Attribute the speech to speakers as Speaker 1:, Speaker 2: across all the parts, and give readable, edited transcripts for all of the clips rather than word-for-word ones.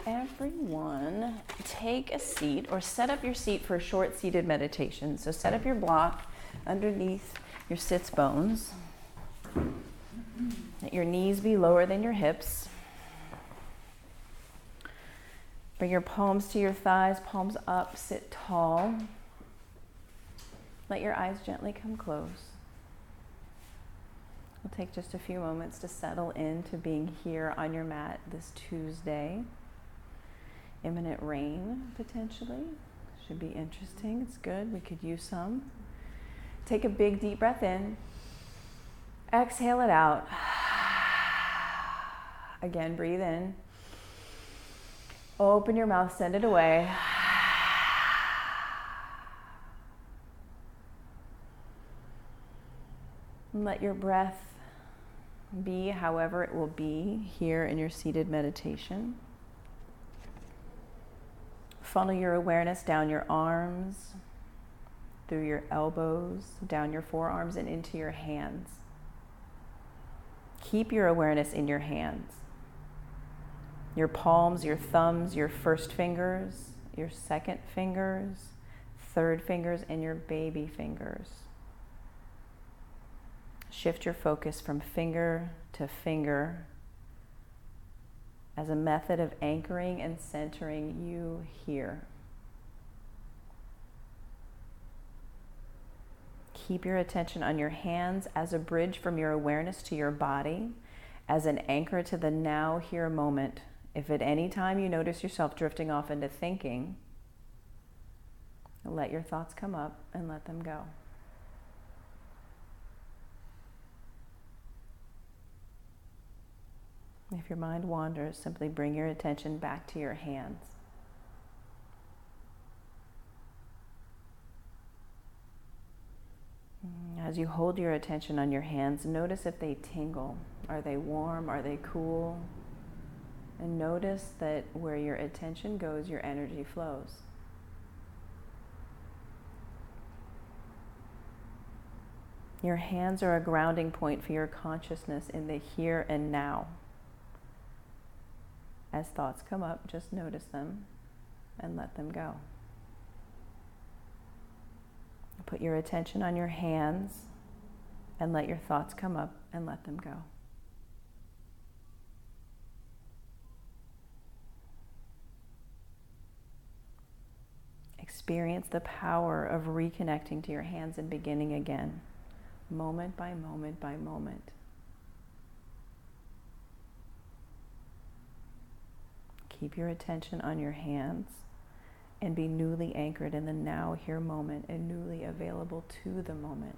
Speaker 1: everyone take a seat or set up your seat for a short seated meditation. So set up your block underneath your sits bones. Let your knees be lower than your hips. Bring your palms to your thighs, palms up, sit tall. Let your eyes gently come close. We'll take just a few moments to settle into being here on your mat this Tuesday. Imminent rain, potentially. Should be interesting. It's good. We could use some. Take a big, deep breath in. Exhale it out. Again, breathe in. Open your mouth, send it away. And let your breath be however it will be here in your seated meditation. Funnel your awareness down your arms, through your elbows, down your forearms, and into your hands. Keep your awareness in your hands. Your palms, your thumbs, your first fingers, your second fingers, third fingers, and your baby fingers. Shift your focus from finger to finger as a method of anchoring and centering you here. Keep your attention on your hands as a bridge from your awareness to your body, as an anchor to the now, here moment. If at any time you notice yourself drifting off into thinking, let your thoughts come up and let them go. If your mind wanders, simply bring your attention back to your hands. As you hold your attention on your hands, notice if they tingle. Are they warm? Are they cool? And notice that where your attention goes, your energy flows. Your hands are a grounding point for your consciousness in the here and now. As thoughts come up, just notice them and let them go. Put your attention on your hands and let your thoughts come up and let them go. Experience the power of reconnecting to your hands and beginning again, moment by moment by moment. Keep your attention on your hands and be newly anchored in the now, here moment and newly available to the moment.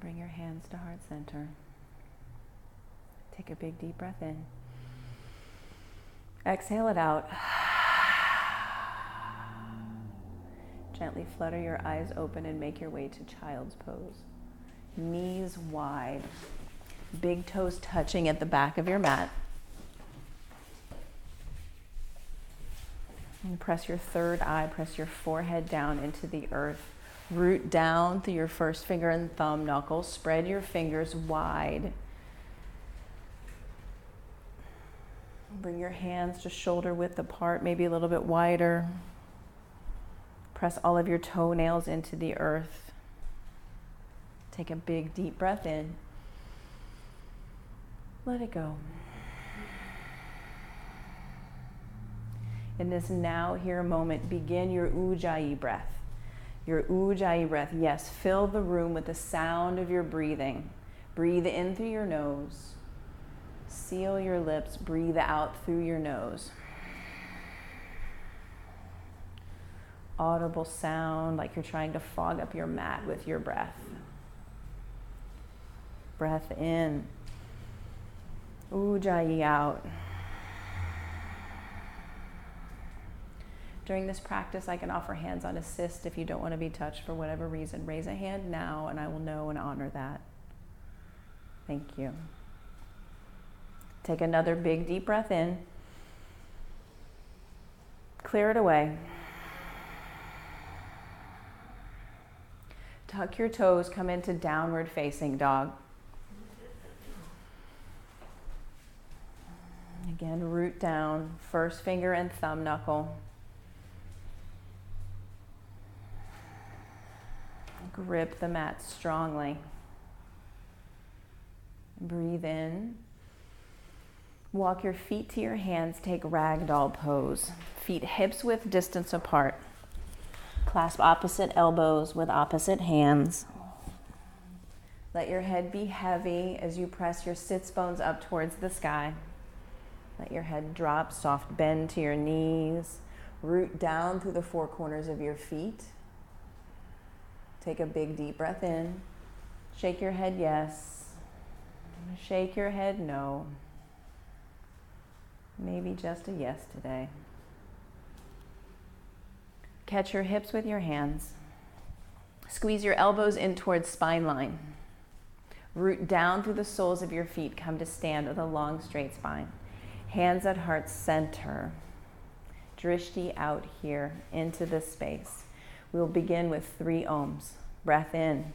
Speaker 1: Bring your hands to heart center. Take a big deep breath in. Exhale it out. Gently flutter your eyes open and make your way to child's pose. Knees wide, big toes touching at the back of your mat. And press your third eye, press your forehead down into the earth. Root down through your first finger and thumb knuckles. Spread your fingers wide. Bring your hands to shoulder width apart, maybe a little bit wider. Press all of your toenails into the earth. Take a big deep breath in. Let it go. In this now, here moment, begin your Ujjayi breath. Your Ujjayi breath, yes, fill the room with the sound of your breathing. Breathe in through your nose. Seal your lips, breathe out through your nose. Audible sound like you're trying to fog up your mat with your breath. Breath in. Ujjayi out. During this practice, I can offer hands-on assist if you don't want to be touched for whatever reason. Raise a hand now and I will know and honor that. Thank you. Take another big deep breath in. Clear it away. Tuck your toes, come into downward facing dog. Again, root down, first finger and thumb knuckle. Grip the mat strongly. Breathe in. Walk your feet to your hands, take ragdoll pose. Feet hips width distance apart. Clasp opposite elbows with opposite hands. Let your head be heavy as you press your sits bones up towards the sky. Let your head drop, soft bend to your knees. Root down through the four corners of your feet. Take a big deep breath in. Shake your head yes. Shake your head no. Maybe just a yes today. Catch your hips with your hands. Squeeze your elbows in towards spine line. Root down through the soles of your feet. Come to stand with a long straight spine. Hands at heart center. Drishti out here into this space. We will begin with 3 ohms. Breath in.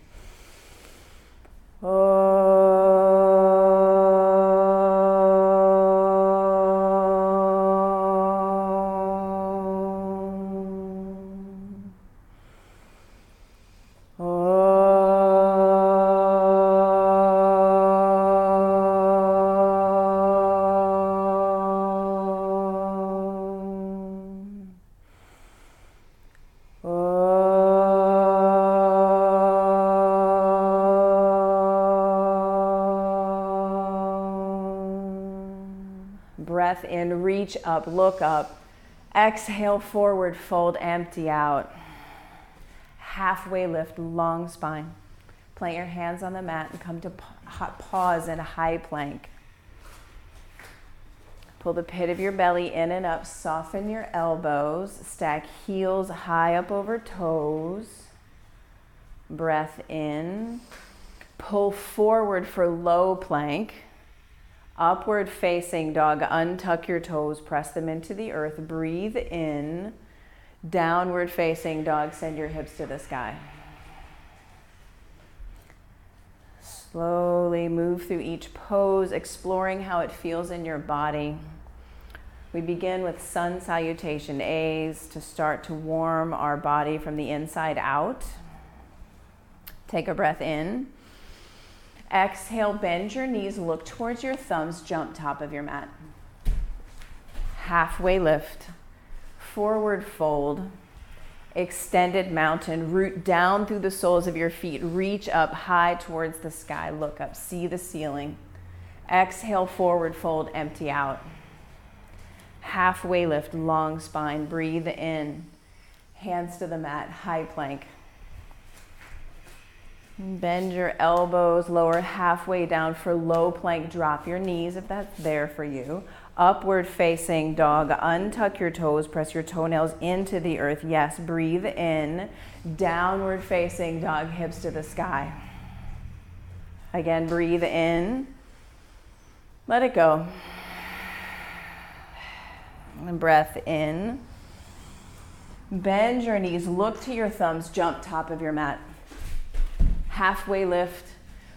Speaker 1: Breath in, reach up, look up. Exhale, forward fold, empty out. Halfway lift, long spine. Plant your hands on the mat and come to pause in high plank. Pull the pit of your belly in and up. Soften your elbows. Stack heels high up over toes. Breath in. Pull forward for low plank. Upward facing dog, untuck your toes, press them into the earth, breathe in. Downward facing dog, send your hips to the sky. Slowly move through each pose, exploring how it feels in your body. We begin with sun salutation A's to start to warm our body from the inside out. Take a breath in. Exhale, bend your knees, look towards your thumbs, jump top of your mat. Halfway lift, forward fold, extended mountain, root down through the soles of your feet, reach up high towards the sky, look up, see the ceiling. Exhale, forward fold, empty out. Halfway lift, long spine, breathe in, hands to the mat, high plank. Bend your elbows, lower halfway down for low plank. Drop your knees if that's there for you. Upward facing dog. Untuck your toes. Press your toenails into the earth. Yes, breathe in. Downward facing dog, hips to the sky. Again, breathe in. Let it go. And breath in. Bend your knees. Look to your thumbs. Jump top of your mat. Halfway lift,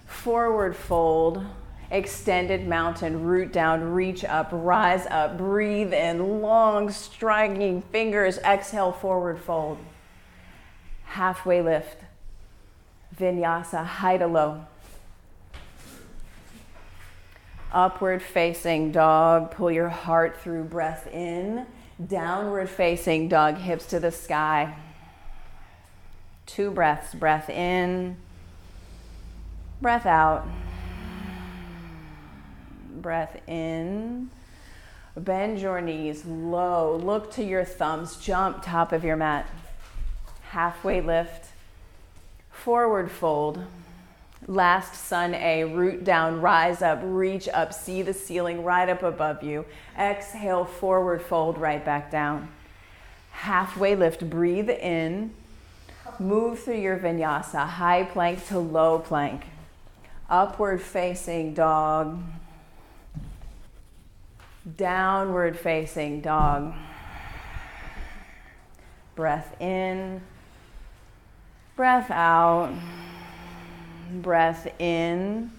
Speaker 1: forward fold, extended mountain, root down, reach up, rise up, breathe in, long striking fingers, exhale, forward fold. Halfway lift, vinyasa, high to low. Upward facing dog, pull your heart through, breath in. Downward facing dog, hips to the sky. 2 breaths, breath in. Breath out. Breath in. Bend your knees low. Look to your thumbs. Jump top of your mat. Halfway lift. Forward fold. Last sun A. Root down, rise up, reach up. See the ceiling right up above you. Exhale, forward fold, right back down. Halfway lift. Breathe in. Move through your vinyasa. High plank to low plank. Upward facing dog. Downward facing dog. Breath in, breath out, breath in.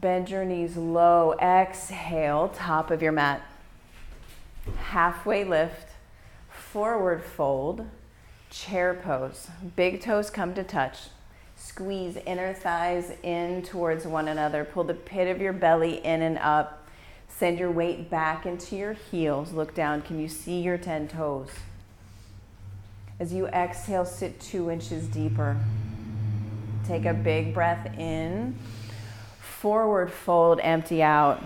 Speaker 1: Bend your knees low, exhale, top of your mat. Halfway lift, forward fold, chair pose. Big toes come to touch. Squeeze inner thighs in towards one another. Pull the pit of your belly in and up. Send your weight back into your heels. Look down. Can you see your 10 toes? As you exhale, sit 2 inches deeper. Take a big breath in. Forward fold, empty out.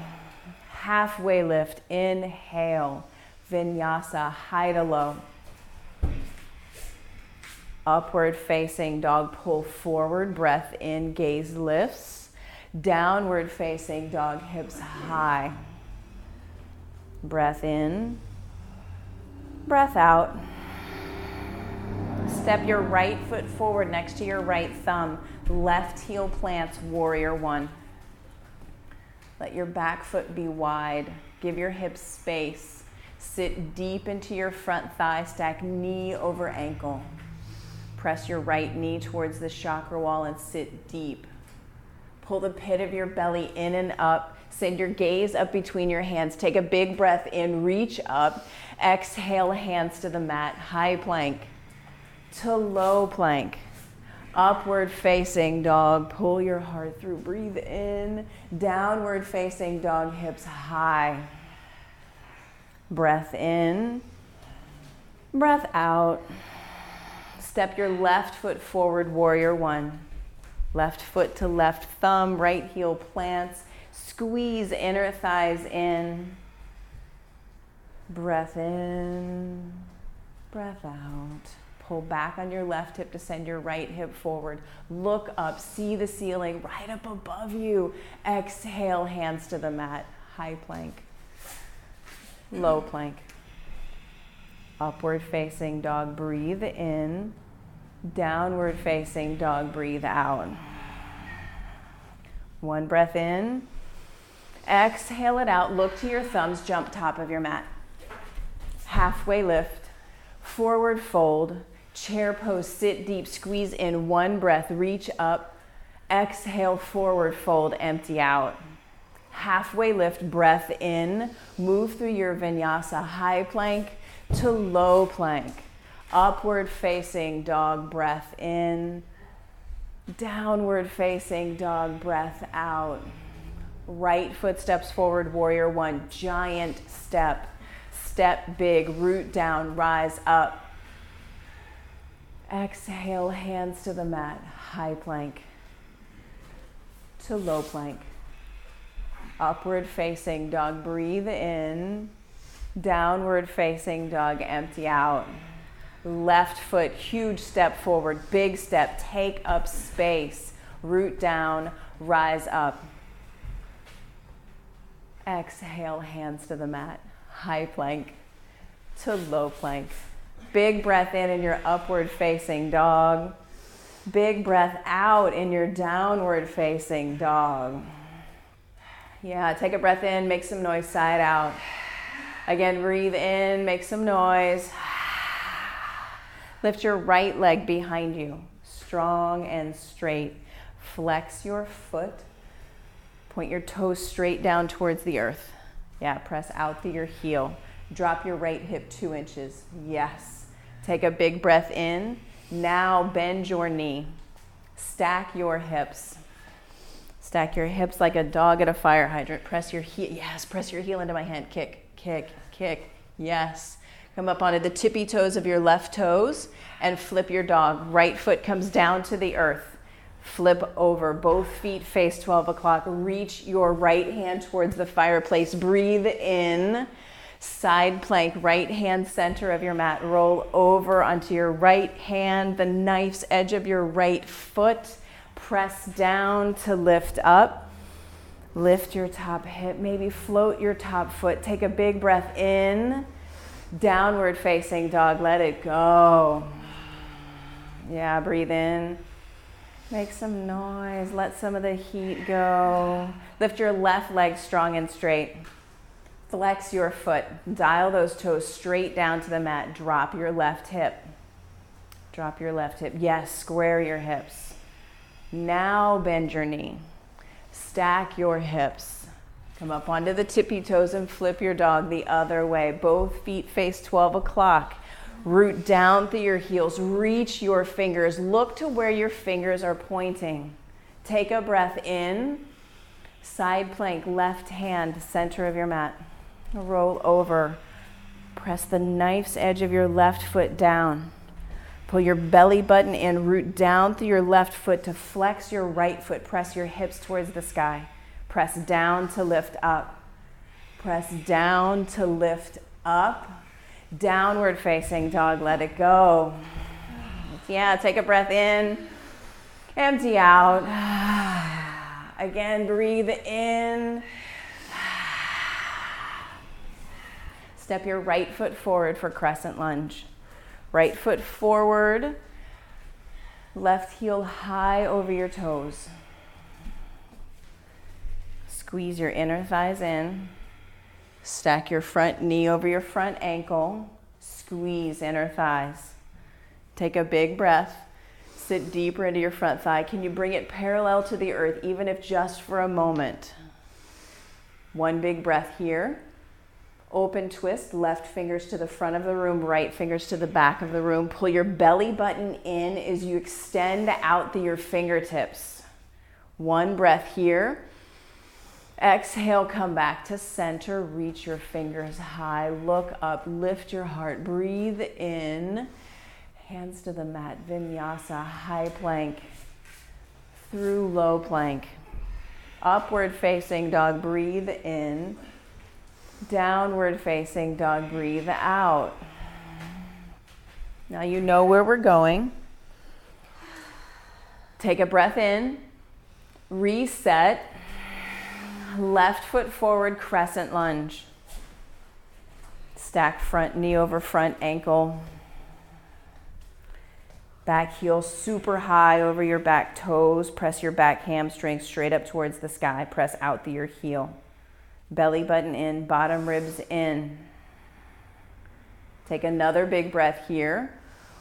Speaker 1: Halfway lift, inhale. Vinyasa, high to low. Upward facing dog, pull forward, breath in, gaze lifts. Downward facing dog, hips high. Breath in, breath out. Step your right foot forward next to your right thumb. Left heel plants, warrior one. Let your back foot be wide. Give your hips space. Sit deep into your front thigh, stack knee over ankle. Press your right knee towards the chakra wall and sit deep. Pull the pit of your belly in and up. Send your gaze up between your hands. Take a big breath in, reach up. Exhale, hands to the mat. High plank to low plank. Upward facing dog, pull your heart through. Breathe in. Downward facing dog, hips high. Breath in, breath out. Step your left foot forward, warrior one. Left foot to left thumb, right heel plants. Squeeze inner thighs in. Breath in, breath out. Pull back on your left hip to send your right hip forward. Look up, see the ceiling right up above you. Exhale, hands to the mat. High plank, low plank. Upward facing dog, breathe in. Downward facing dog, breathe out. One breath in. Exhale it out. Look to your thumbs, jump top of your mat. Halfway lift, forward fold, chair pose, sit deep, squeeze in, one breath, reach up. Exhale, forward fold, empty out. Halfway lift, breath in, move through your vinyasa, high plank to low plank. Upward facing dog, breath in. Downward facing dog, breath out. Right foot steps forward, warrior one, giant step. Step big, root down, rise up. Exhale, hands to the mat, high plank to low plank. Upward facing dog, breathe in. Downward facing dog, empty out. Left foot, huge step forward, big step, take up space. Root down, rise up. Exhale, hands to the mat, high plank to low plank. Big breath in your upward facing dog. Big breath out in your downward facing dog. Yeah, take a breath in, make some noise, side out. Again, breathe in, make some noise. Lift your right leg behind you, strong and straight. Flex your foot. Point your toes straight down towards the earth. Yeah, press out through your heel. Drop your right hip 2 inches. Yes. Take a big breath in. Now bend your knee. Stack your hips. Stack your hips like a dog at a fire hydrant. Press your heel. Yes, press your heel into my hand. Kick, kick, kick. Yes. Come up onto the tippy toes of your left toes and flip your dog. Right foot comes down to the earth. Flip over. Both feet face 12 o'clock. Reach your right hand towards the fireplace. Breathe in. Side plank, right hand center of your mat. Roll over onto your right hand, the knife's edge of your right foot. Press down to lift up. Lift your top hip. Maybe float your top foot. Take a big breath in. Downward facing dog, let it go. Yeah, breathe in. Make some noise, let some of the heat go. Lift your left leg strong and straight. Flex your foot. Dial those toes straight down to the mat. Drop your left hip. Drop your left hip. Yes, square your hips. Now bend your knee. Stack your hips. Come up onto the tippy toes and flip your dog the other way. Both feet face 12 o'clock. Root down through your heels. Reach your fingers. Look to where your fingers are pointing. Take a breath in. Side plank, left hand, center of your mat. Roll over. Press the knife's edge of your left foot down. Pull your belly button in. Root down through your left foot to flex your right foot. Press your hips towards the sky. Press down to lift up. Press down to lift up. Downward facing dog, let it go. Yeah, take a breath in, empty out. Again, breathe in. Step your right foot forward for crescent lunge. Right foot forward, left heel high over your toes. Squeeze your inner thighs in. Stack your front knee over your front ankle. Squeeze inner thighs. Take a big breath. Sit deeper into your front thigh. Can you bring it parallel to the earth, even if just for a moment? One big breath here. Open twist, left fingers to the front of the room, right fingers to the back of the room. Pull your belly button in as you extend out through your fingertips. One breath here. Exhale, come back to center. Reach your fingers high. Look up, lift your heart. Breathe in. Hands to the mat. Vinyasa, high plank. Through low plank. Upward facing dog. Breathe in. Downward facing dog. Breathe out. Now you know where we're going. Take a breath in. Reset. Left foot forward, crescent lunge. Stack front knee over front ankle. Back heel super high over your back toes. Press your back hamstring straight up towards the sky. Press out through your heel. Belly button in, bottom ribs in. Take another big breath here.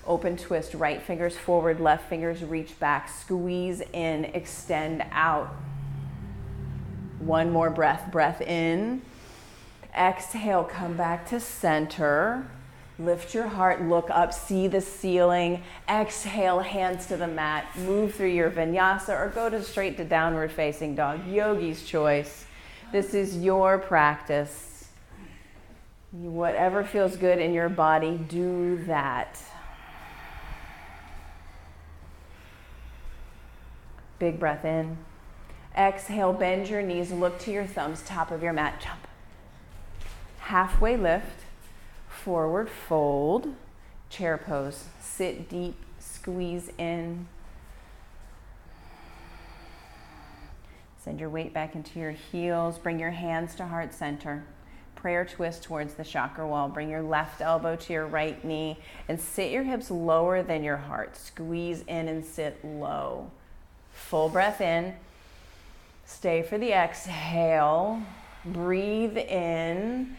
Speaker 1: Open twist, right fingers forward, left fingers reach back. Squeeze in, extend out. One more breath. Breath in. Exhale, come back to center. Lift your heart, look up, see the ceiling. Exhale, hands to the mat. Move through your vinyasa or go to straight to downward facing dog. Yogi's choice. This is your practice. Whatever feels good in your body, do that. Big breath in. Exhale, bend your knees, look to your thumbs, top of your mat, jump. Halfway lift, forward fold, chair pose. Sit deep, squeeze in. Send your weight back into your heels. Bring your hands to heart center. Prayer twist towards the chakra wall. Bring your left elbow to your right knee and sit your hips lower than your heart. Squeeze in and sit low. Full breath in. Stay for the exhale. Breathe in.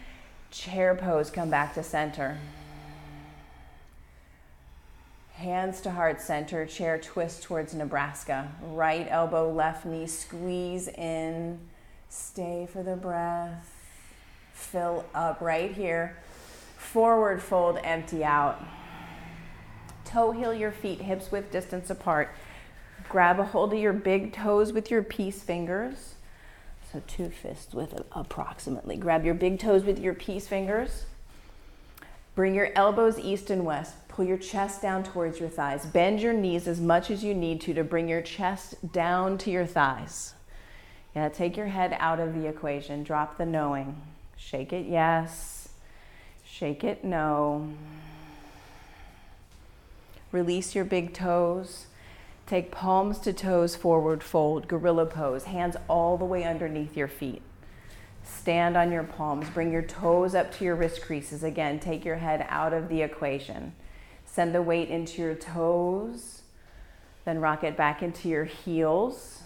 Speaker 1: Chair pose, come back to center. Hands to heart center, chair twist towards Nebraska. Right elbow, left knee, squeeze in. Stay for the breath. Fill up right here. Forward fold, empty out. Toe heel your feet, hips width distance apart. Grab a hold of your big toes with your peace fingers. So 2 fists width approximately. Grab your big toes with your peace fingers. Bring your elbows east and west. Pull your chest down towards your thighs. Bend your knees as much as you need to bring your chest down to your thighs. Yeah, take your head out of the equation. Drop the knowing. Shake it yes. Shake it no. Release your big toes. Take palms to toes, forward fold, gorilla pose. Hands all the way underneath your feet. Stand on your palms. Bring your toes up to your wrist creases. Again, take your head out of the equation. Send the weight into your toes. Then rock it back into your heels.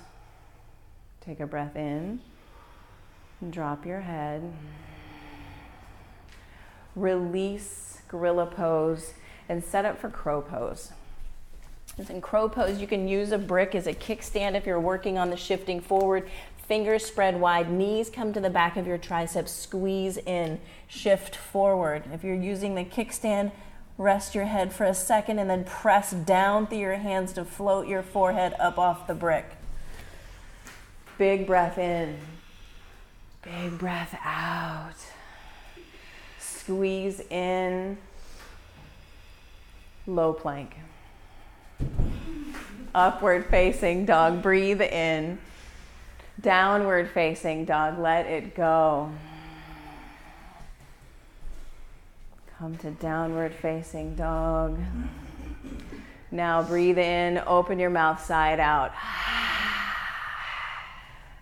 Speaker 1: Take a breath in. And drop your head. Release, gorilla pose, and set up for crow pose. In crow pose, you can use a brick as a kickstand if you're working on the shifting forward. Fingers spread wide, knees come to the back of your triceps, squeeze in, shift forward. If you're using the kickstand, rest your head for a second and then press down through your hands to float your forehead up off the brick. Big breath in, big breath out. Squeeze in, low plank. Upward facing dog, breathe in. Downward facing dog, let it go. Come to downward facing dog. Now breathe in, open your mouth side out.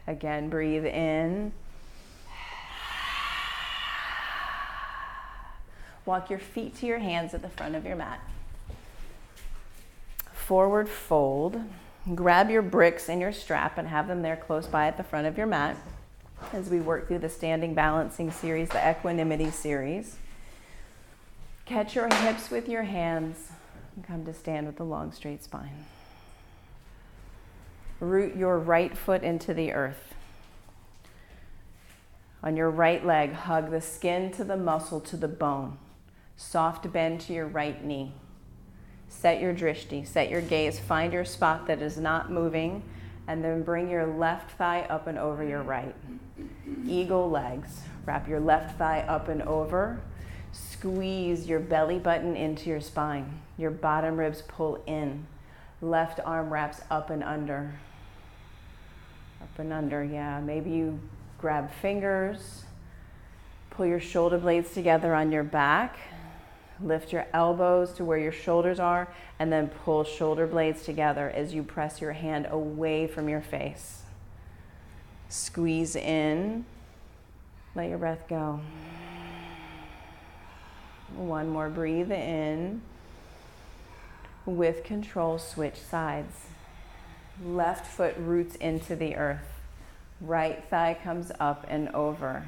Speaker 1: Again, breathe in. Walk your feet to your hands at the front of your mat. Forward fold. Grab your bricks and your strap and have them there close by at the front of your mat as we work through the standing balancing series, the equanimity series. Catch your hips with your hands and come to stand with a long straight spine. Root your right foot into the earth. On your right leg, hug the skin to the muscle to the bone. Soft bend to your right knee. Set your drishti, set your gaze, find your spot that is not moving, and then bring your left thigh up and over your right. Eagle legs. Wrap your left thigh up and over. Squeeze your belly button into your spine. Your bottom ribs pull in. Left arm wraps up and under. Up and under, yeah. Maybe you grab fingers. Pull your shoulder blades together on your back. Lift your elbows to where your shoulders are, and then pull shoulder blades together as you press your hand away from your face. Squeeze in. Let your breath go. One more, breathe in. With control, switch sides. Left foot roots into the earth. Right thigh comes up and over.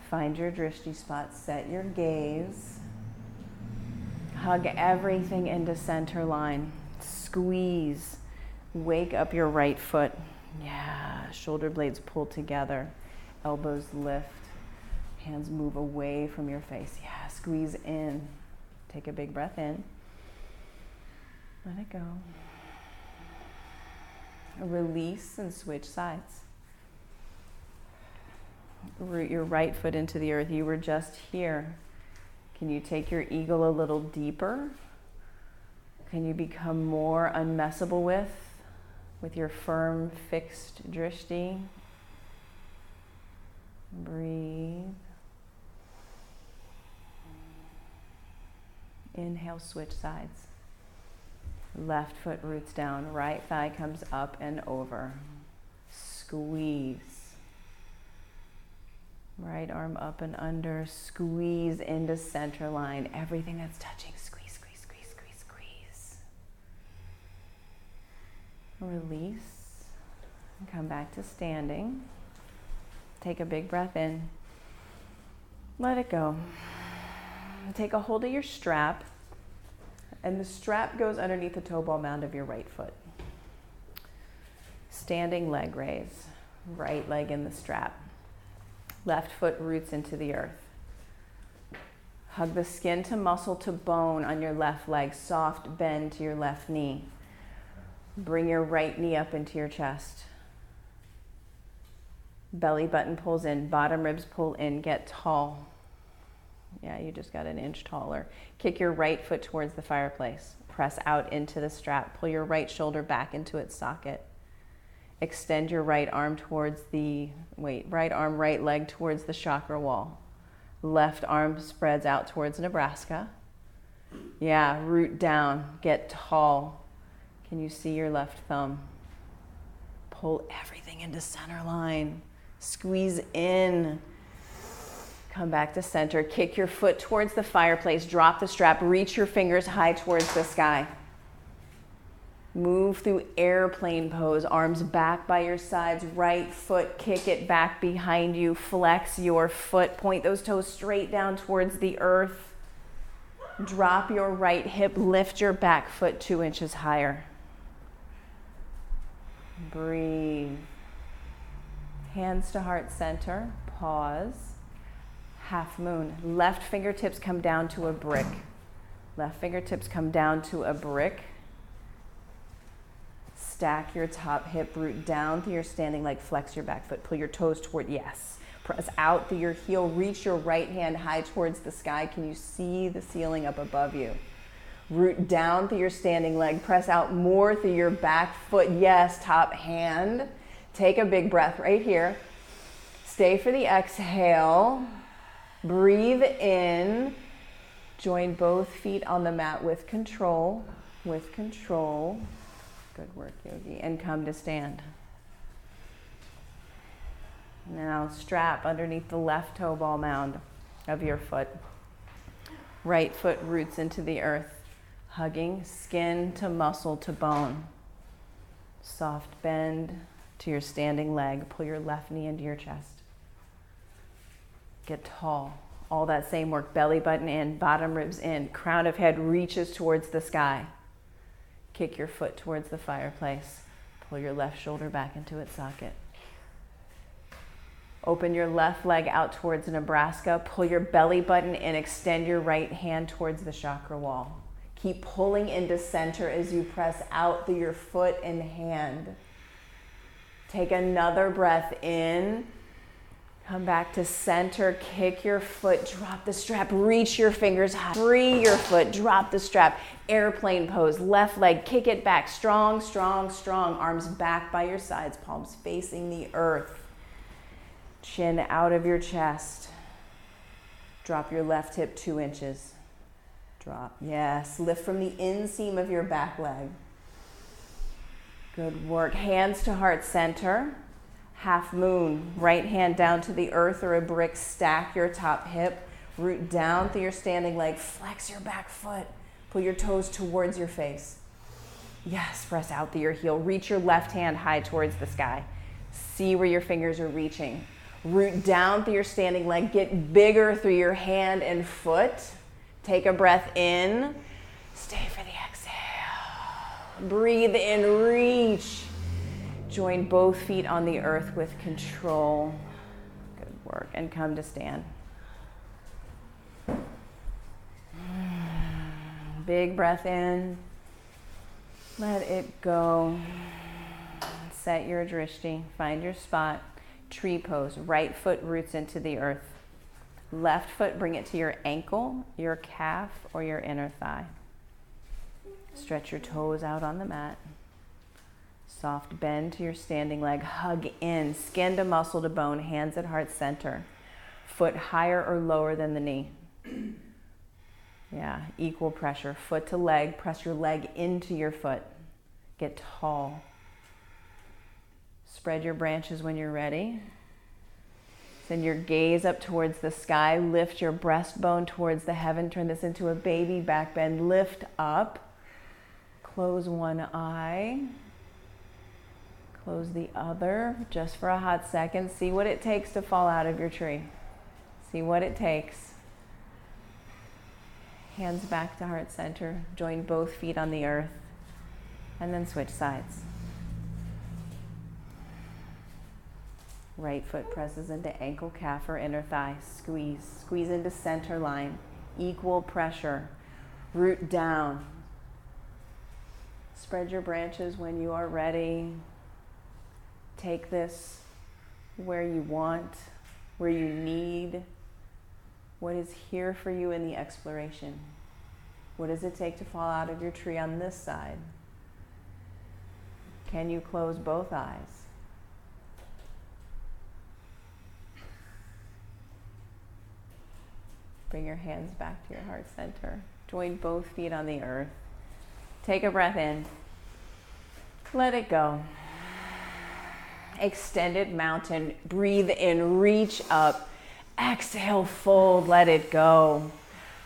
Speaker 1: Find your drishti spot, set your gaze. Hug everything into center line. Squeeze. Wake up your right foot. Yeah, shoulder blades pull together. Elbows lift. Hands move away from your face. Yeah, squeeze in. Take a big breath in. Let it go. Release and switch sides. Root your right foot into the earth. You were just here. Can you take your eagle a little deeper? Can you become more unmessable with your firm, fixed drishti? Breathe. Inhale, switch sides. Left foot roots down, right thigh comes up and over. Squeeze. Right arm up and under, squeeze into center line. Everything that's touching, squeeze, squeeze, squeeze, squeeze, squeeze. Release. And come back to standing. Take a big breath in. Let it go. Take a hold of your strap, and the strap goes underneath the toe ball mound of your right foot. Standing leg raise. Right leg in the strap. Left foot roots into the earth. Hug the skin to muscle to bone on your left leg. Soft bend to your left knee. Bring your right knee up into your chest. Belly button pulls in. Bottom ribs pull in. Get tall. Yeah, you just got an inch taller. Kick your right foot towards the fireplace. Press out into the strap. Pull your right shoulder back into its socket. Extend your right arm towards right leg towards the chakra wall. Left arm spreads out towards Nebraska. Yeah, root down, get tall. Can you see your left thumb? Pull everything into center line. Squeeze in. Come back to center. Kick your foot towards the fireplace. Drop the strap. Reach your fingers high towards the sky. Move through airplane pose, arms back by your sides, right foot, kick it back behind you, flex your foot, point those toes straight down towards the earth. Drop your right hip, lift your back foot 2 inches higher. Breathe. Hands to heart center, pause. Half moon. Left fingertips come down to a brick. Left fingertips come down to a brick. Stack your top hip, root down through your standing leg, flex your back foot, pull your toes toward, yes. Press out through your heel, reach your right hand high towards the sky. Can you see the ceiling up above you? Root down through your standing leg, press out more through your back foot, yes, top hand. Take a big breath right here. Stay for the exhale. Breathe in. Join both feet on the mat with control, with control. Good work, yogi. And come to stand. Now strap underneath the left toe ball mound of your foot. Right foot roots into the earth, hugging skin to muscle to bone. Soft bend to your standing leg. Pull your left knee into your chest. Get tall. All that same work. Belly button in, bottom ribs in. Crown of head reaches towards the sky. Kick your foot towards the fireplace. Pull your left shoulder back into its socket. Open your left leg out towards Nebraska. Pull your belly button in. Extend your right hand towards the chakra wall. Keep pulling into center as you press out through your foot and hand. Take another breath in. Come back to center, kick your foot, drop the strap, reach your fingers high, free your foot, drop the strap, airplane pose, left leg, kick it back, strong, strong, strong, arms back by your sides, palms facing the earth, chin out of your chest, drop your left hip 2 inches, drop, yes, lift from the inseam of your back leg, good work, hands to heart center. Half moon, right hand down to the earth or a brick, stack your top hip, root down through your standing leg, flex your back foot, pull your toes towards your face. Yes, press out through your heel, reach your left hand high towards the sky. See where your fingers are reaching. Root down through your standing leg, get bigger through your hand and foot. Take a breath in, stay for the exhale. Breathe in, reach. Join both feet on the earth with control. Good work. And come to stand. Big breath in. Let it go. Set your drishti. Find your spot. Tree pose. Right foot roots into the earth. Left foot, bring it to your ankle, your calf, or your inner thigh. Stretch your toes out on the mat. Soft bend to your standing leg, hug in, skin to muscle to bone, hands at heart center. Foot higher or lower than the knee. Yeah, equal pressure. Foot to leg, press your leg into your foot. Get tall. Spread your branches when you're ready. Send your gaze up towards the sky. Lift your breastbone towards the heaven. Turn this into a baby back bend. Lift up. Close one eye. Close the other just for a hot second. See what it takes to fall out of your tree. See what it takes. Hands back to heart center. Join both feet on the earth. And then switch sides. Right foot presses into ankle, calf, or inner thigh. Squeeze. Squeeze into center line. Equal pressure. Root down. Spread your branches when you are ready. Take this where you want, where you need. What is here for you in the exploration? What does it take to fall out of your tree on this side? Can you close both eyes? Bring your hands back to your heart center. Join both feet on the earth. Take a breath in. Let it go. Extended mountain. Breathe in, reach up. Exhale, fold, let it go.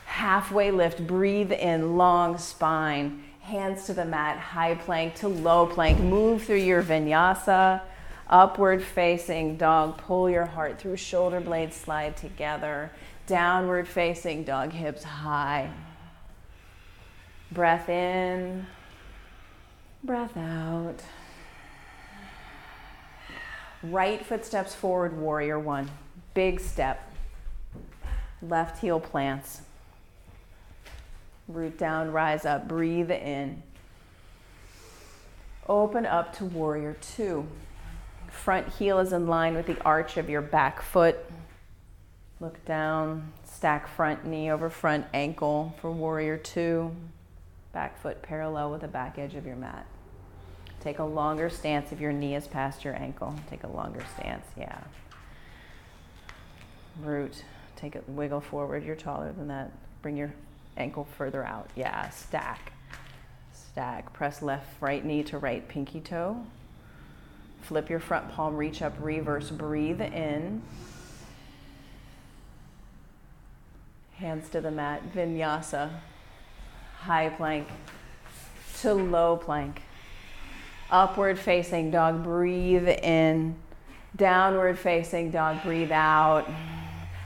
Speaker 1: Halfway lift, breathe in, long spine. Hands to the mat, high plank to low plank. Move through your vinyasa. Upward facing dog. Pull your heart through. Shoulder blades slide together. Downward facing dog, hips high. Breath in. Breath out. Right foot steps forward, warrior one. Big step. Left heel plants. Root down, rise up, breathe in. Open up to warrior two. Front heel is in line with the arch of your back foot. Look down, stack front knee over front ankle for warrior two. Back foot parallel with the back edge of your mat. Take a longer stance if your knee is past your ankle. Take a longer stance, yeah. Root, take a wiggle forward. You're taller than that. Bring your ankle further out. Yeah, stack. Stack. Press left, right knee to right pinky toe. Flip your front palm, reach up, reverse, breathe in. Hands to the mat, vinyasa. High plank to low plank. Upward facing dog, breathe in. Downward facing dog, breathe out.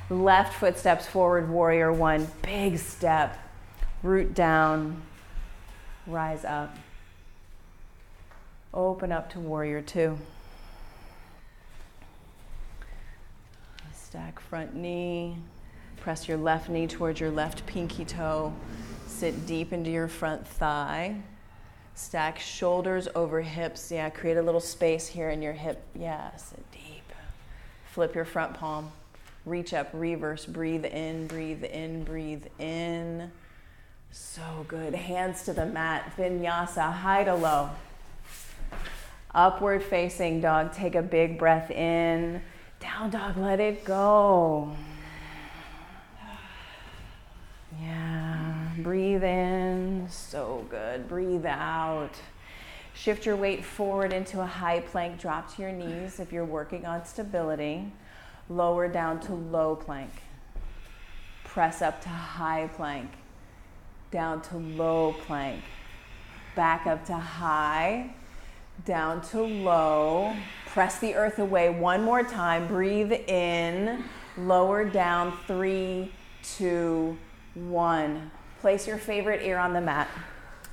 Speaker 1: Left foot steps forward, warrior one. Big step. Root down. Rise up. Open up to warrior two. Stack front knee. Press your left knee towards your left pinky toe. Sit deep into your front thigh. Stack shoulders over hips. Yeah, create a little space here in your hip. Yeah, sit deep. Flip your front palm. Reach up, reverse, breathe in, breathe in, breathe in. So good. Hands to the mat, vinyasa, high to low. Upward facing dog, take a big breath in. Down dog, let it go. Yeah, breathe in, so good. Breathe out. Shift your weight forward into a high plank. Drop to your knees if you're working on stability. Lower down to low plank. Press up to high plank. Down to low plank. Back up to high. Down to low. Press the earth away one more time. Breathe in. Lower down. 3, 2, 1. Place your favorite ear on the mat.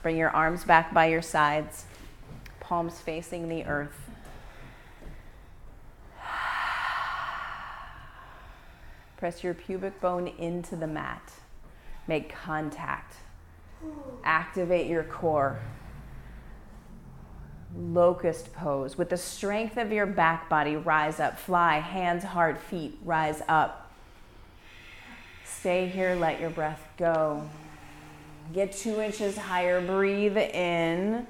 Speaker 1: Bring your arms back by your sides. Palms facing the earth. Press your pubic bone into the mat. Make contact. Activate your core. Locust pose. With the strength of your back body, rise up, fly, hands, heart, feet, rise up. Stay here, let your breath go. Get 2 inches higher, breathe in.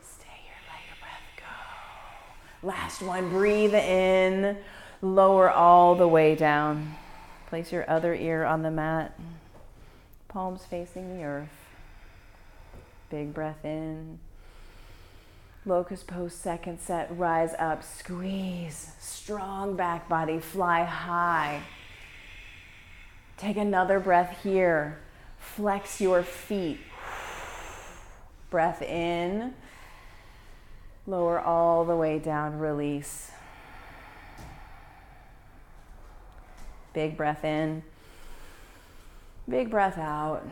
Speaker 1: Stay here, let your breath go. Last one, breathe in. Lower all the way down. Place your other ear on the mat. Palms facing the earth. Big breath in. Locust pose, second set. Rise up, squeeze. Strong back body, fly high. Take another breath here. Flex your feet. Breath in. Lower all the way down, release. Big breath in. Big breath out.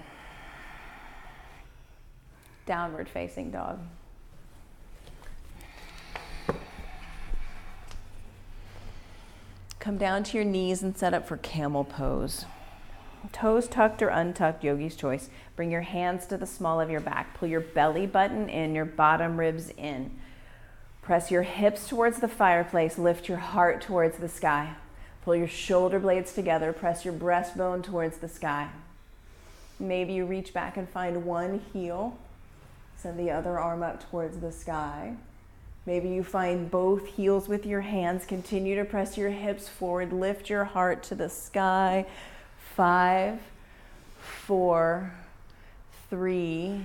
Speaker 1: Downward facing dog. Come down to your knees and set up for camel pose. Toes tucked or untucked, yogi's choice. Bring your hands to the small of your back. Pull your belly button in, your bottom ribs in. Press your hips towards the fireplace. Lift your heart towards the sky. Pull your shoulder blades together. Press your breastbone towards the sky. Maybe you reach back and find one heel. Send the other arm up towards the sky. Maybe you find both heels with your hands. Continue to press your hips forward. Lift your heart to the sky. 5, 4, 3,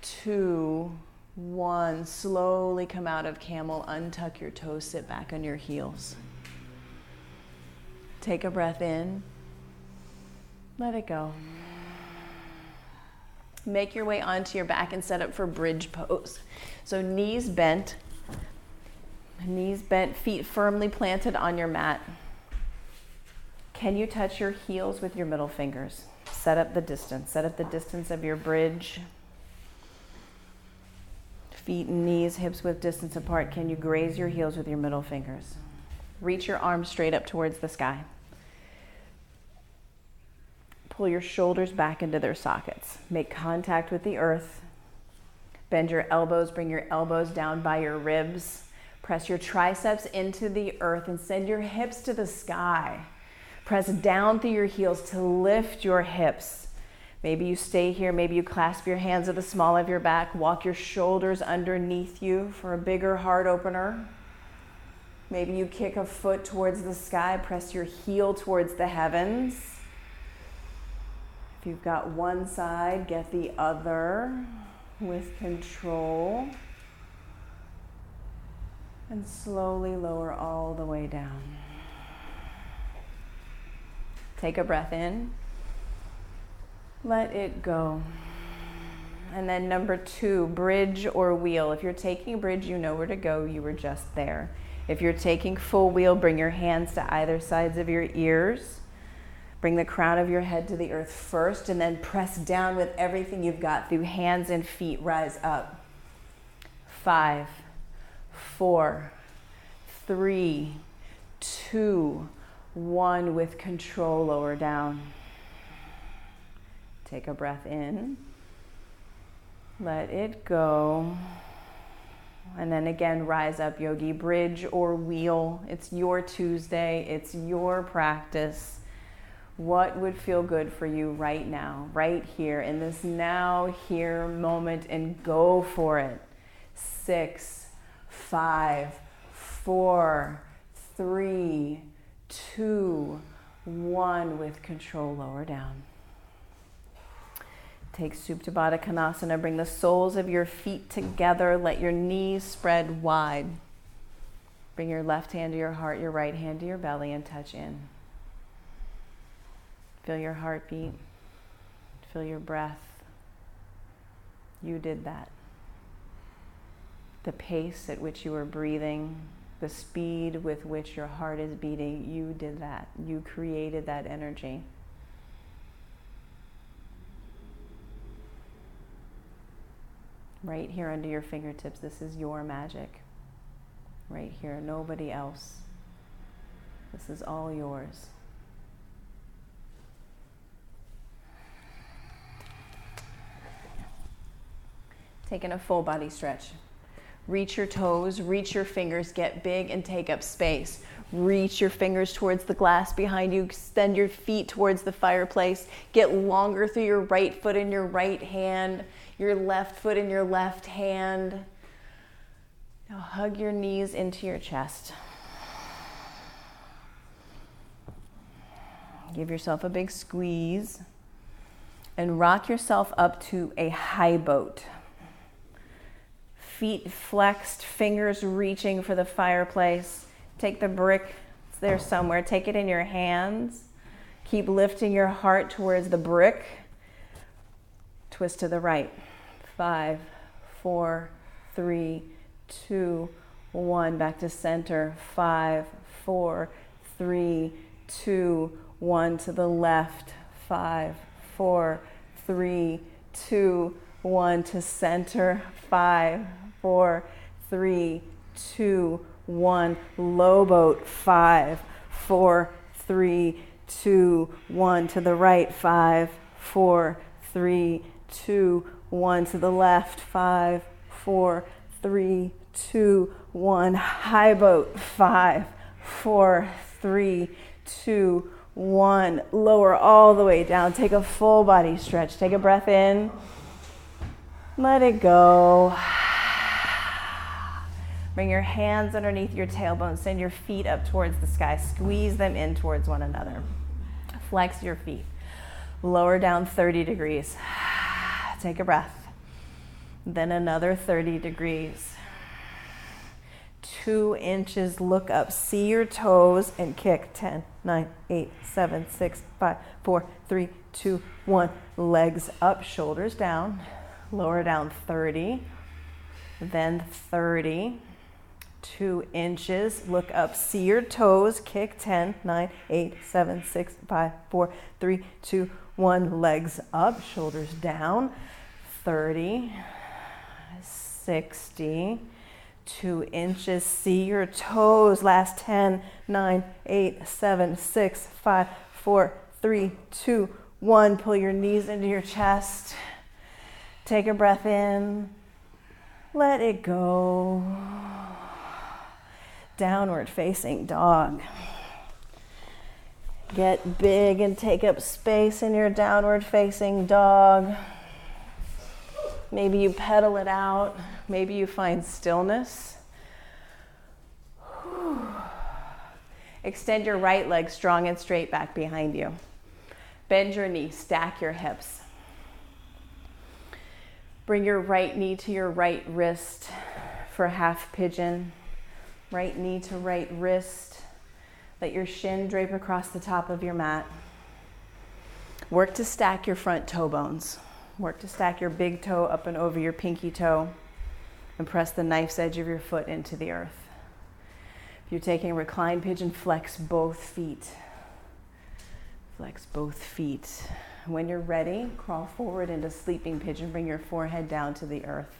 Speaker 1: 2, 1. Slowly come out of camel. Untuck your toes. Sit back on your heels. Take a breath in. Let it go. Make your way onto your back and set up for bridge pose. So knees bent, feet firmly planted on your mat. Can you touch your heels with your middle fingers? Set up the distance of your bridge. Feet and knees, hips width distance apart. Can you graze your heels with your middle fingers? Reach your arms straight up towards the sky. Pull your shoulders back into their sockets. Make contact with the earth. Bend your elbows, bring your elbows down by your ribs. Press your triceps into the earth and send your hips to the sky. Press down through your heels to lift your hips. Maybe you stay here, maybe you clasp your hands at the small of your back, walk your shoulders underneath you for a bigger heart opener. Maybe you kick a foot towards the sky, press your heel towards the heavens. If you've got one side, get the other with control. And slowly lower all the way down. Take a breath in. Let it go. And then number 2, bridge or wheel. If you're taking bridge, you know where to go. You were just there. If you're taking full wheel, bring your hands to either sides of your ears. Bring the crown of your head to the earth first, and then press down with everything you've got through hands and feet. Rise up. 5, 4, 3, 2, 1. With control, lower down. Take a breath in. Let it go. And then again, rise up, yogi. Bridge or wheel. It's your Tuesday. It's your practice. What would feel good for you right now, right here, in this now, here moment, and go for it. 6, 5, 4, 3, 2, 1. With control, lower down. Take Supta Baddha Konasana. Bring the soles of your feet together. Let your knees spread wide. Bring your left hand to your heart, your right hand to your belly, and touch in. Feel your heartbeat. Feel your breath. You did that. The pace at which you are breathing, the speed with which your heart is beating, you did that. You created that energy. Right here under your fingertips, this is your magic. Right here, nobody else. This is all yours. Taking a full body stretch. Reach your toes, reach your fingers, get big and take up space. Reach your fingers towards the glass behind you, extend your feet towards the fireplace. Get longer through your right foot in your right hand, your left foot in your left hand. Now hug your knees into your chest. Give yourself a big squeeze and rock yourself up to a high boat. Feet flexed, fingers reaching for the fireplace. Take the brick, it's there somewhere. Take it in your hands. Keep lifting your heart towards the brick. Twist to the right. 5, 4, 3, 2, 1. Back to center. 5, 4, 3, 2, 1. To the left. 5, 4, 3, 2, 1. To center. 5, 4, 3, 2, 1. Low boat. 5, 4, 3, 2, 1. To the right. 5, 4, 3, 2, 1. To the left. 5, 4, 3, 2, 1. High boat. 5, 4, 3, 2, 1. Lower all the way down. Take a full body stretch. Take a breath in. Let it go. Bring your hands underneath your tailbone. Send your feet up towards the sky. Squeeze them in towards one another. Flex your feet. Lower down 30 degrees. Take a breath. Then another 30 degrees. 2 inches, look up, see your toes, and kick. 10, 9, 8, 7, 6, 5, 4, 3, 2, 1. Legs up, shoulders down, lower down 30, then 30. 2 inches, look up, see your toes, kick. 10, 9, 8, 7, 6, 5, 4, 3, 2, 1. Legs up, shoulders down, 30, 60, 2 inches, see your toes. Last 10, 9, 8, 7, 6, 5, 4, 3, 2, 1. Pull your knees into your chest. Take a breath in. Let it go. Downward facing dog. Get big and take up space in your downward facing dog. Maybe you pedal it out. Maybe you find stillness. Extend your right leg strong and straight back behind you. Bend your knee, stack your hips. Bring your right knee to your right wrist for half pigeon. Right knee to right wrist. Let your shin drape across the top of your mat. Work to stack your front toe bones. Work to stack your big toe up and over your pinky toe and press the knife's edge of your foot into the earth. If you're taking reclined pigeon, flex both feet. Flex both feet. When you're ready, crawl forward into sleeping pigeon. Bring your forehead down to the earth.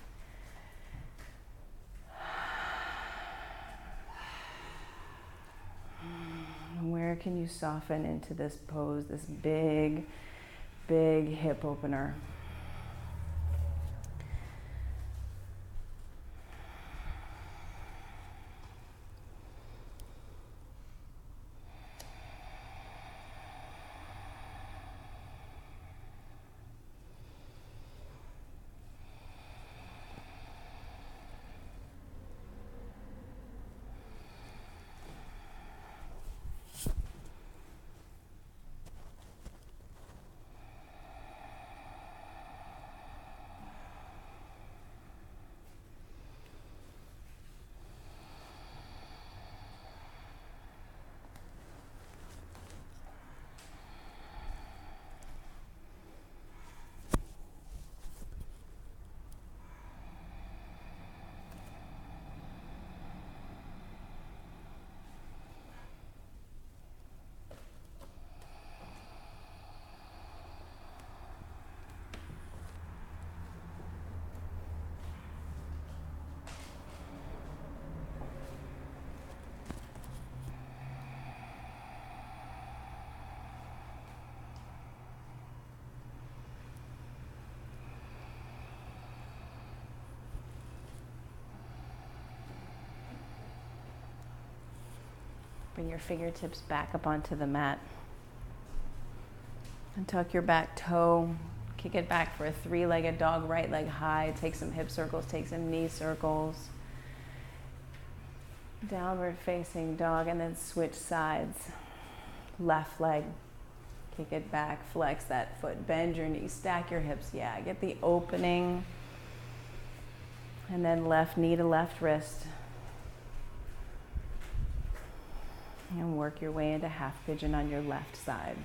Speaker 1: Where can you soften into this pose, this big, big hip opener? Bring your fingertips back up onto the mat. And tuck your back toe. Kick it back for a 3-legged dog, right leg high. Take some hip circles, take some knee circles. Downward facing dog, and then switch sides. Left leg. Kick it back, flex that foot, bend your knees, stack your hips. Yeah, get the opening. And then left knee to left wrist. And work your way into half pigeon on your left side.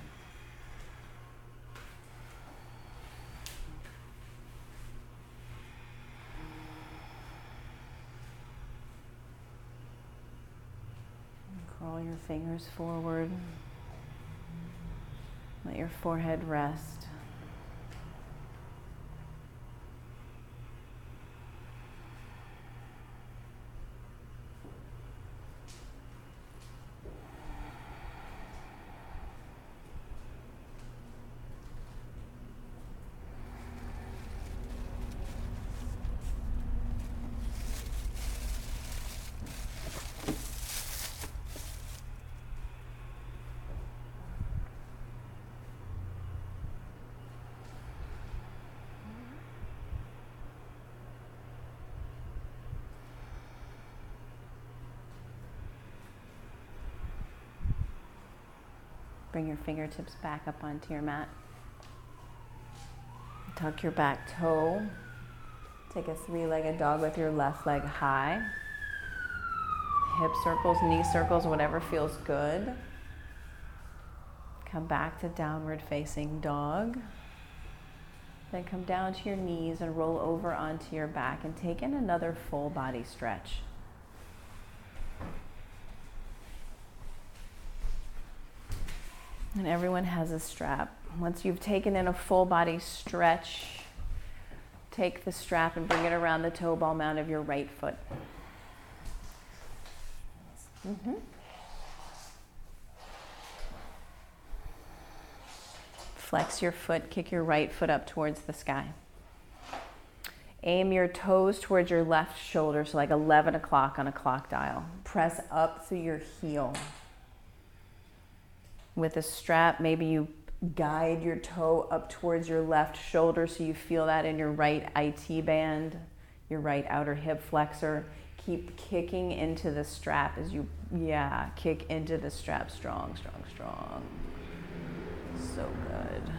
Speaker 1: And crawl your fingers forward. Let your forehead rest. Bring your fingertips back up onto your mat. Tuck your back toe. Take a 3-legged dog with your left leg high. hip circles, knee circles, whatever feels good. Come back to downward facing dog. Then come down to your knees and roll over onto your back and take in another full body stretch. And everyone has a strap. Once you've taken in a full body stretch, take the strap and bring it around the toe ball mount of your right foot. Flex your foot, kick your right foot up towards the sky. Aim your toes towards your left shoulder, so like 11 o'clock on a clock dial. Press up through your heel. With a strap, maybe you guide your toe up towards your left shoulder so you feel that in your right IT band, your right outer hip flexor. Keep kicking into the strap as you, kick into the strap. Strong, strong, strong. So good.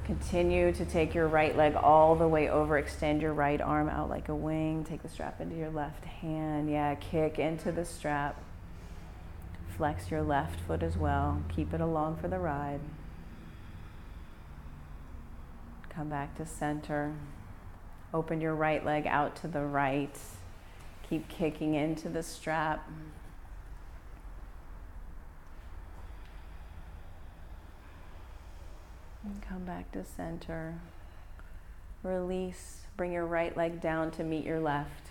Speaker 1: Continue to take your right leg all the way over. Extend your right arm out like a wing. Take the strap into your left hand. Kick into the strap. Flex your left foot as well. Keep it along for the ride. Come back to center. Open your right leg out to the right. Keep kicking into the strap. And come back to center. Release. Bring your right leg down to meet your left.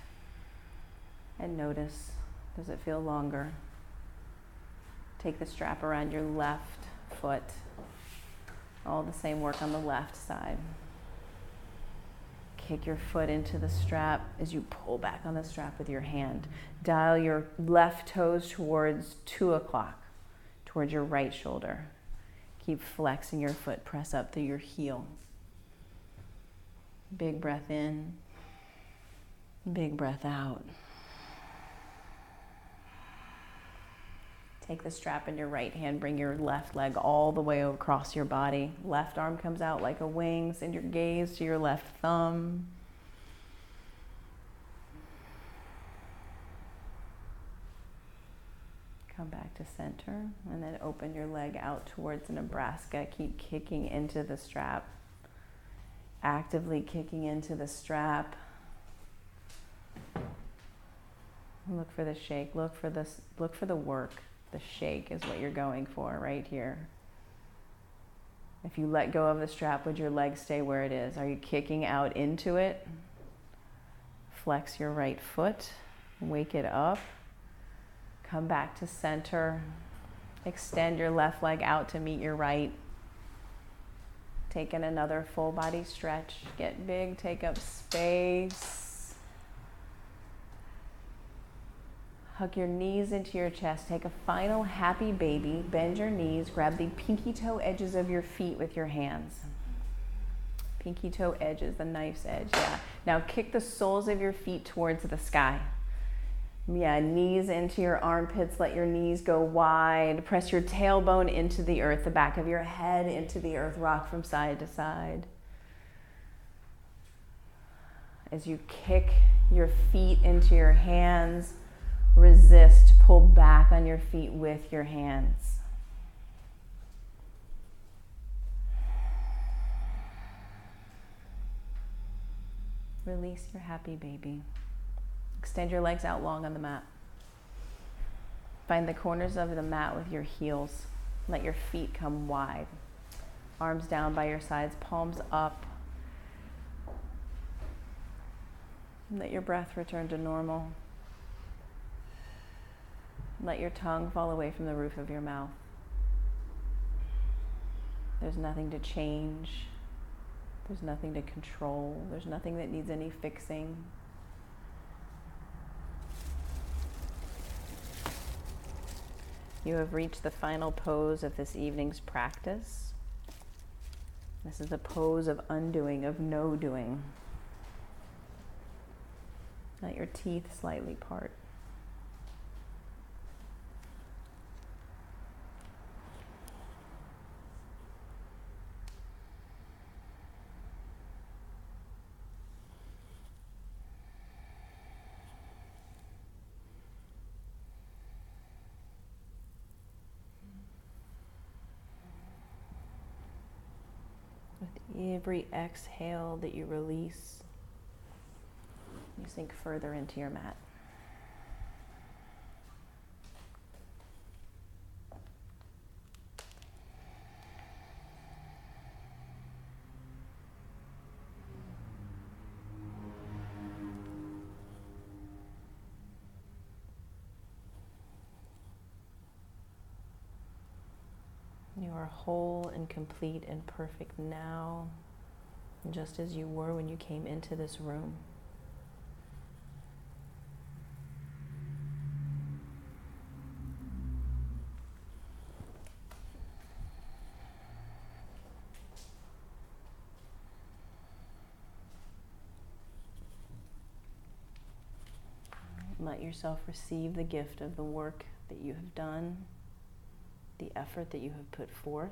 Speaker 1: And notice, does it feel longer? Take the strap around your left foot. All the same work on the left side. Kick your foot into the strap as you pull back on the strap with your hand. Dial your left toes towards 2 o'clock, towards your right shoulder. Keep flexing your foot, press up through your heel. Big breath in, big breath out. Take the strap in your right hand, bring your left leg all the way across your body. Left arm comes out like a wing. Send your gaze to your left thumb. Come back to center and then open your leg out towards Nebraska. Keep kicking into the strap. Actively kicking into the strap. Look for the shake. Look for the work. The shake is what you're going for right here. If you let go of the strap, would your leg stay where it is? Are you kicking out into it? Flex your right foot. Wake it up. Come back to center. Extend your left leg out to meet your right. Take in another full body stretch. Get big, take up space. Hug your knees into your chest. Take a final happy baby. Bend your knees. Grab the pinky toe edges of your feet with your hands. Pinky toe edges, the knife's edge, Now kick the soles of your feet towards the sky. Knees into your armpits. Let your knees go wide. Press your tailbone into the earth, the back of your head into the earth. Rock from side to side. As you kick your feet into your hands, resist, pull back on your feet with your hands. Release your happy baby. Extend your legs out long on the mat. Find the corners of the mat with your heels. Let your feet come wide. Arms down by your sides, palms up. Let your breath return to normal. Let your tongue fall away from the roof of your mouth. There's nothing to change. There's nothing to control. There's nothing that needs any fixing. You have reached the final pose of this evening's practice. This is a pose of undoing, of no doing. Let your teeth slightly part. Every exhale that you release, you sink further into your mat. You are whole and complete and perfect now, just as you were when you came into this room. Let yourself receive the gift of the work that you have done, the effort that you have put forth.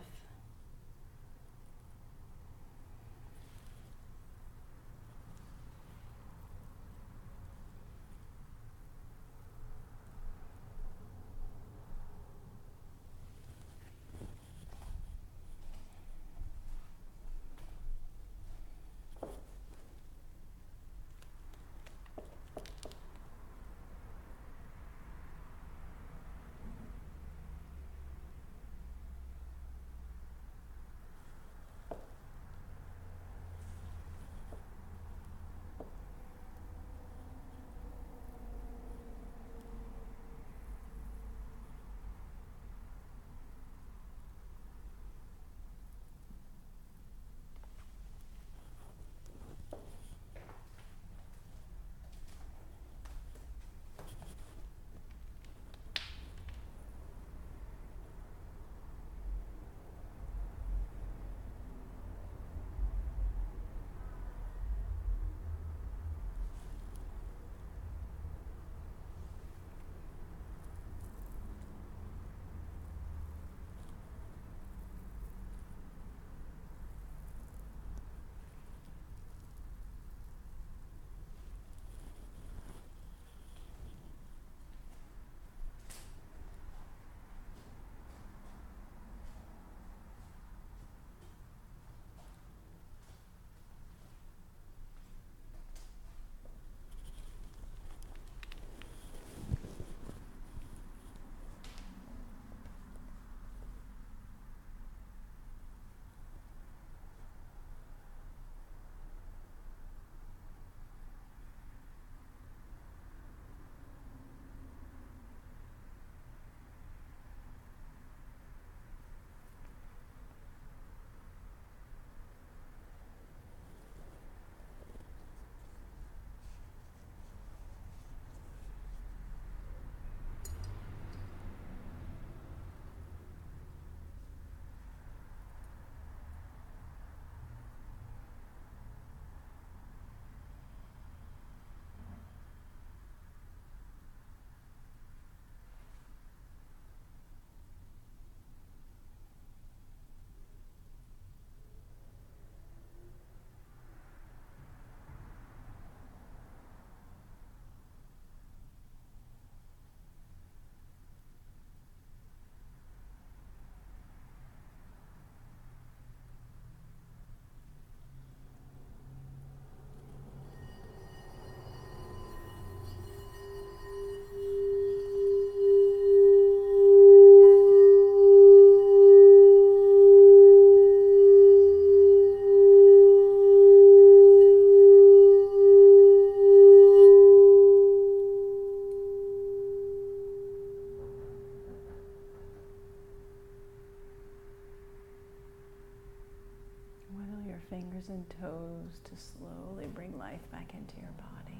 Speaker 1: Fingers and toes to slowly bring life back into your body.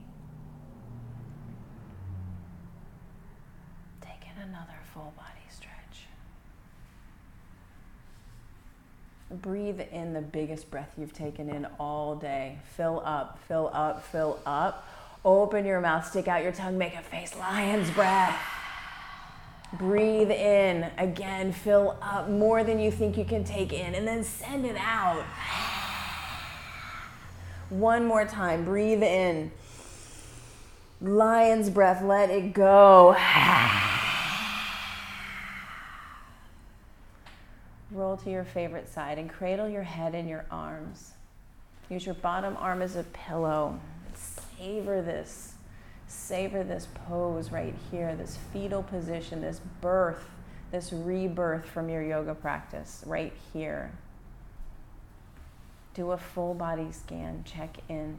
Speaker 1: Take in another full body stretch. Breathe in the biggest breath you've taken in all day. Fill up, fill up, fill up. Open your mouth, stick out your tongue, make a face, lion's breath. Breathe in, again, fill up more than you think you can take in, and then send it out. One more time, breathe in. Lion's breath, let it go. Roll roll to your favorite side and cradle your head in your arms. Use your bottom arm as a pillow. Savor this. Savor this pose right here, this fetal position, this birth, this rebirth from your yoga practice right here. Do a full body scan, check in.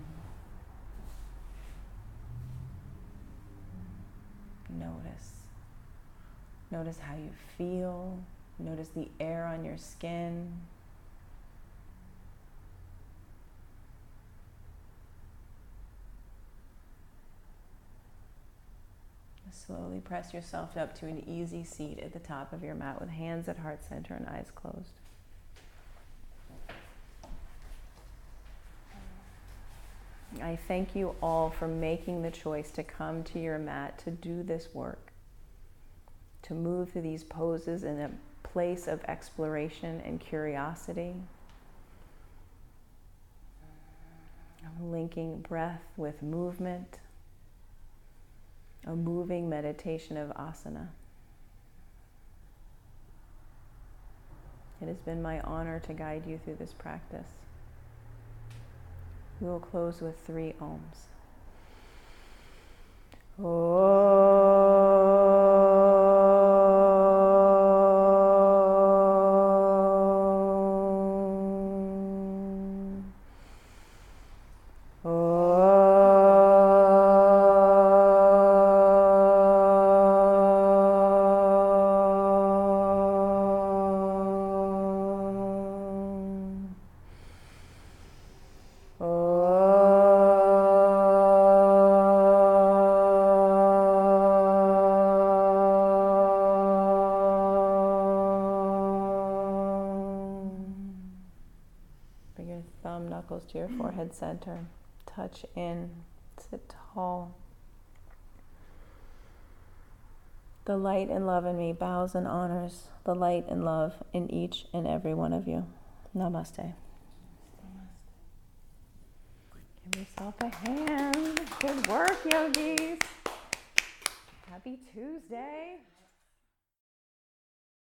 Speaker 1: Notice. Notice how you feel. Notice the air on your skin. Slowly press yourself up to an easy seat at the top of your mat with hands at heart center and eyes closed. I thank you all for making the choice to come to your mat to do this work, to move through these poses in a place of exploration and curiosity. I'm linking breath with movement, a moving meditation of asana. It has been my honor to guide you through this practice. We will close with 3 ohms. Bring your thumb knuckles to your forehead center. Touch in. Sit tall. The light and love in me bows and honors the light and love in each and every one of you. Namaste. Give yourself a hand. Good work, yogis. Happy Tuesday.